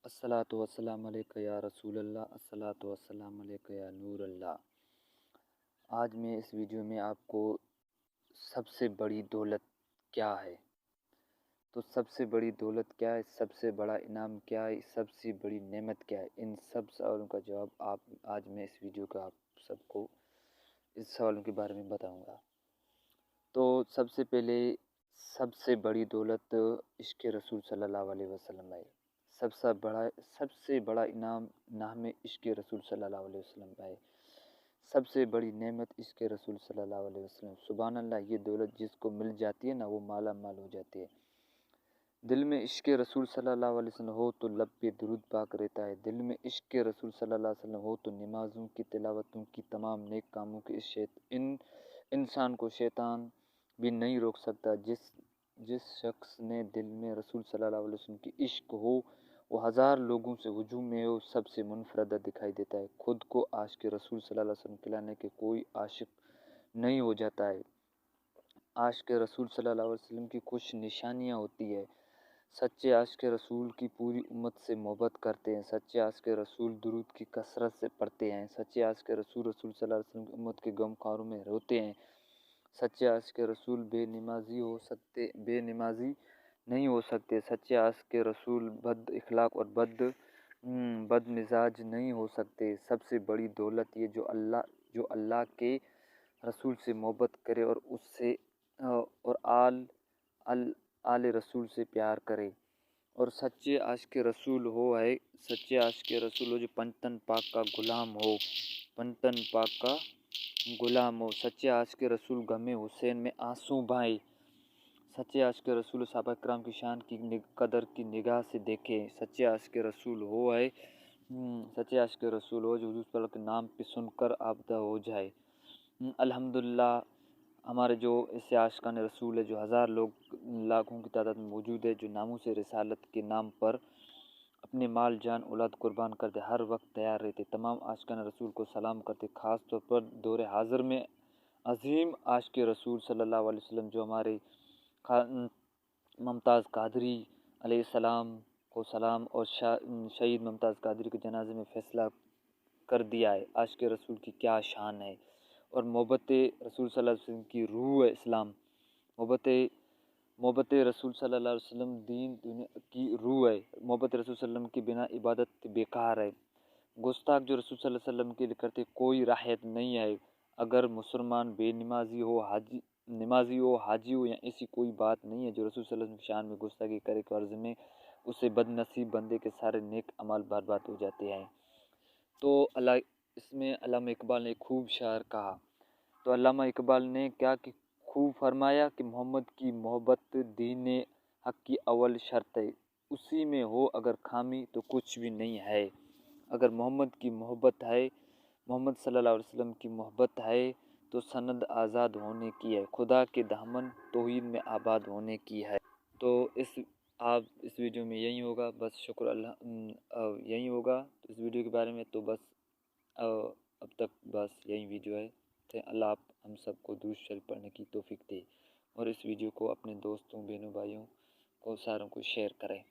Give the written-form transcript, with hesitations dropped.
अस्सलातु वस्सलामु अलैका या रसूल अल्लाह, अस्सलातु वस्सलामु अलैका या नूर अल्लाह। आज मैं इस वीडियो में आपको सबसे बड़ी दौलत क्या है, तो सबसे बड़ी दौलत क्या है, सबसे बड़ा इनाम क्या है, सबसे बड़ी नेमत क्या है, इन सब सवालों का जवाब आज मैं इस वीडियो का आप सबको इस सवालों के बारे में बताऊंगा। तो सबसे पहले सबसे बड़ी दौलत इश्क़ रसूल सल्लल्लाहु अलैहि वसल्लम है। सबसे बड़ा इनाम नाम इश्क़ रसूल सल्लल्लाहु अलैहि वसल्लम है। सबसे बड़ी नेमत इश्क़ रसूल सल्लल्लाहु अलैहि वसल्लम। सुभान अल्लाह, ये दौलत जिसको मिल जाती है ना, वो माला माल हो जाती है। दिल में इश्क़ रसूल सल्लल्लाहु अलैहि वसल्लम हो तो लब पे दुरूद पाक रहता है। दिल में इश्क़ रसूल सल्लल्लाहु अलैहि वसल्लम हो तो नमाज़ों की तिलावतों की तमाम नेक कामों के इंसान को शैतान भी नहीं रोक सकता। जिस शख्स ने दिल में रसूल सल्लल्लाहु अलैहि वसल्लम की इश्क हो, वो हज़ार लोगों से हुजूम में हो सबसे मुनफरदा दिखाई देता है। खुद को आशिक रसूल सल्लल्लाहु अलैहि वसल्लम खिलाने के कोई आशिक नहीं हो जाता है। आशिक रसूल सल्लल्लाहु अलैहि वसल्लम की कुछ निशानियाँ होती है। सच्चे आशिक रसूल की पूरी उम्मत से मोहब्बत करते हैं। सच्चे आशिक रसूल दुरूद की कसरत से पढ़ते हैं। सच्चे आशिक रसूल सल्लल्लाहु अलैहि वसल्लम की उम्मत के गमखारों में रोते हैं। सच्चे आशिक रसूल बेनमाजी नहीं हो सकते। सच्चे आशिक रसूल बद इखलाक और बद मिजाज नहीं हो सकते। सबसे बड़ी दौलत ये जो अल्लाह के रसूल से मोहब्बत करे और उससे और आल रसूल से प्यार करे और सच्चे आशिक रसूल सच्चे आशिक रसूल हो जो पंतन पाक का गुलाम हो। सच्चे आशिक रसूल गमे हुसैन में आंसू बहाए। सच्चे आशिक रसूल सहाबा किराम की शान की कदर की निगाह से देखे। सच्चे आशिक रसूल सच्चे आशिक रसूल हो जो हुजूर सल्लल्लाहु अलैहि वसल्लम के नाम पे सुनकर आबदा हो जाए। अल्हम्दुलिल्लाह, हमारे जो ऐसे आशिकान रसूल है जो हज़ार लाखों की तादाद में मौजूद है, जो नामों से रिसालत के नाम पर अपने माल जान औलाद कुर्बान करते, हर वक्त तैयार रहते। तमाम आशिकान रसूल को सलाम करते। ख़ास तौर पर दौर हाज़िर में अज़ीम आशिक रसूल सल्लल्लाहु अलैहि वसल्लम जो हमारे मुमताज़ कादरी अलैहिस्सलाम को सलाम और शहीद मुमताज़ कादरी के जनाजे में फ़ैसला कर दिया है। आशिक रसूल की क्या शान है और मोहब्बत रसूल सल्लल्लाहु अलैहि वसल्लम की रूह है इस्लाम। मोहब्बत रसूल सल्लल्लाहु अलैहि वसल्लम दीन दुनिया की रूह है। मोहब्बत रसूल सल्लल्लाहु अलैहि वसल्लम की बिना इबादत बेकार है। गुस्ताख जो रसूल सल्लल्लाहु अलैहि वसल्लम के लिए करते कोई राहत नहीं है। अगर मुसलमान बेनमाजी हो, हाजी हो या ऐसी कोई बात नहीं है जो रसूल सल्लल्लाहु अलैहि वसल्लम की शान में गुस्ताखी करे के अर्ज़ में उसे बदनसीब बंदे के सारे नेक अमल बर्बाद हो जाते हैं। तो इसमें अल्लामा इकबाल ने खूब शायर कहा। तो अल्लामा इकबाल ने क्या कि खूब फरमाया कि मोहम्मद की मोहब्बत दीन हक की अव्वल शर्त है। उसी में हो अगर खामी तो कुछ भी नहीं है। अगर मोहम्मद की मोहब्बत है, मोहम्मद सल्लल्लाहु अलैहि वसल्लम की मोहब्बत है तो सनद आज़ाद होने की है, खुदा के दामन तौहीद में आबाद होने की है। तो इस वीडियो में यही होगा, बस शुक्र अल्लाह यही होगा तो इस वीडियो के बारे में। तो बस अब तक बस यही वीडियो है। तो अल्लाह आप हम सबको दुरूद शरीफ पढ़ने की तौफीक दे और इस वीडियो को अपने दोस्तों, बहनों, भाइयों को सारों को शेयर करें।